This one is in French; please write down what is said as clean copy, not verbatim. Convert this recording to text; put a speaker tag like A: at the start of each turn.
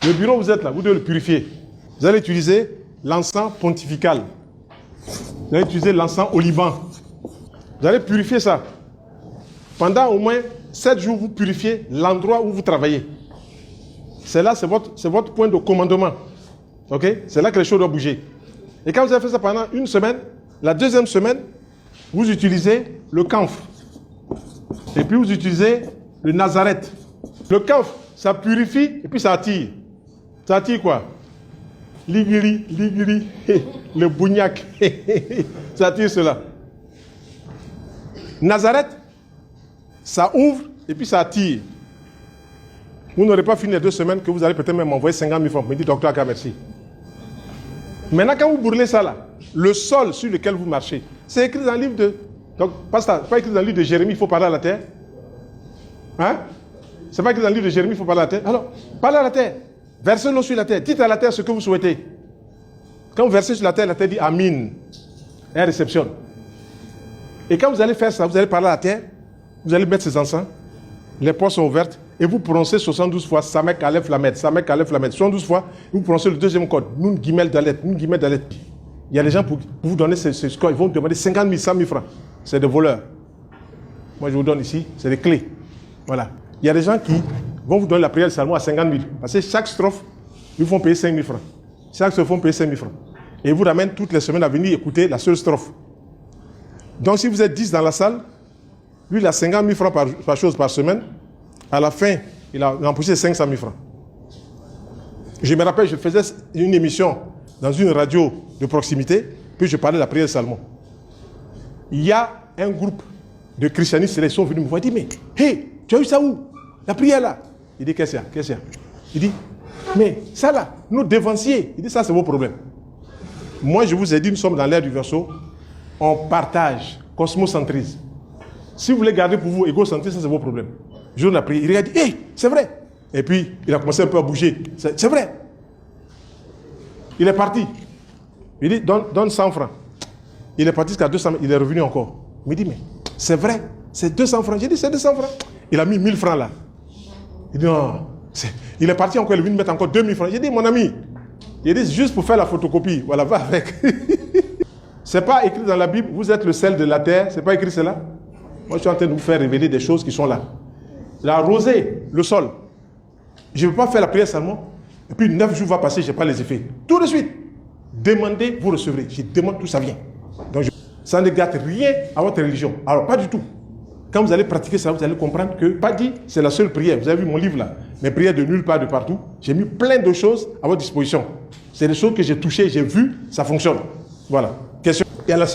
A: Le bureau, vous êtes là, vous devez le purifier. Vous allez utiliser l'encens pontifical. Vous allez utiliser l'encens au Liban. Vous allez purifier ça. Pendant au moins 7 jours, vous purifiez l'endroit où vous travaillez. C'est là, c'est votre point de commandement. Ok? C'est là que les choses doivent bouger. Et quand vous avez fait ça pendant une semaine, la deuxième semaine, vous utilisez le camphre. Et puis vous utilisez le Nazareth. Le camphre, ça purifie et puis ça attire. Ça attire quoi? Ligiri, le bougnac. Ça attire cela. Nazareth, ça ouvre et puis ça attire. Vous n'aurez pas fini les 2 semaines que vous allez peut-être même m'envoyer 50 000 francs. Vous me dites, docteur Aka, merci. Maintenant, quand vous brûlez ça là, le sol sur lequel vous marchez, c'est écrit dans le livre de... Donc, pas écrit dans le livre de Jérémie, il faut parler à la terre. Hein? C'est pas écrit dans le livre de Jérémie, il faut parler à la terre. Alors, parlez à la terre. Versez l'eau sur la terre. Dites à la terre ce que vous souhaitez. Quand vous versez sur la terre dit Amin. Elle réceptionne. Et quand vous allez faire ça, vous allez parler à la terre, vous allez mettre ces encens, les portes sont ouvertes, et vous prononcez 72 fois Samek Aleph Lamed, Samek Aleph Lamed, 72 fois, et vous prononcez le deuxième code, Nun Gimel Dalet, Nun Gimel Dalet. Il y a des gens pour vous donner ce score, ils vont vous demander 50 000, 100 000 francs. C'est des voleurs. Moi je vous donne ici, c'est des clés. Voilà. Il y a des gens qui vont vous donner la prière de Salomon à 50 000. Parce que chaque strophe, ils vont payer 5 000 francs. Chaque strophe, ils vont payer 5 000 francs. Et ils vous ramènent toutes les semaines à venir écouter la seule strophe. Donc si vous êtes 10 dans la salle, lui il a 50 000 francs par chose par semaine. À la fin, il a empoché 500 000 francs. Je me rappelle, je faisais une émission dans une radio de proximité, puis je parlais de la prière de Salomon. Il y a un groupe de christianistes qui sont venus me voir et disent, mais, hé, tu as eu ça où? La prière là. Il dit, qu'est-ce qu'il y a? Il dit, mais ça là, nos dévanciers. Il dit, ça c'est vos problèmes. Moi je vous ai dit, nous sommes dans l'ère du verseau, on partage, cosmocentrisme. Si vous voulez garder pour vous égocentrisme, ça c'est vos problèmes. Je l'ai prié, il regarde, dit, hé, c'est vrai. Et puis, il a commencé un peu à bouger. C'est vrai. Il est parti. Il dit, donne 100 francs. Il est parti jusqu'à 200 000, il est revenu encore. Il me dit, mais c'est vrai, c'est 200 francs. J'ai dit, c'est 200 francs. Il a mis 1000 francs là. Il dit, non. Il est parti encore, il est venu mettre encore 2000 francs. J'ai dit, mon ami, il dit, juste pour faire la photocopie. Voilà, va avec. C'est pas écrit dans la Bible, vous êtes le sel de la terre. C'est pas écrit cela. Moi, je suis en train de vous faire révéler des choses qui sont là. La rosée, le sol. Je ne veux pas faire la prière seulement. Et puis 9 jours va passer, je n'ai pas les effets. Tout de suite, demandez, vous recevrez. Je demande tout, ça vient. Donc, ça ne gâte rien à votre religion. Alors, pas du tout. Quand vous allez pratiquer ça, vous allez comprendre que, pas dit, c'est la seule prière. Vous avez vu mon livre là, mes prières de nulle part, de partout. J'ai mis plein de choses à votre disposition. C'est des choses que j'ai touchées, j'ai vu, ça fonctionne. Voilà. Question. Et à la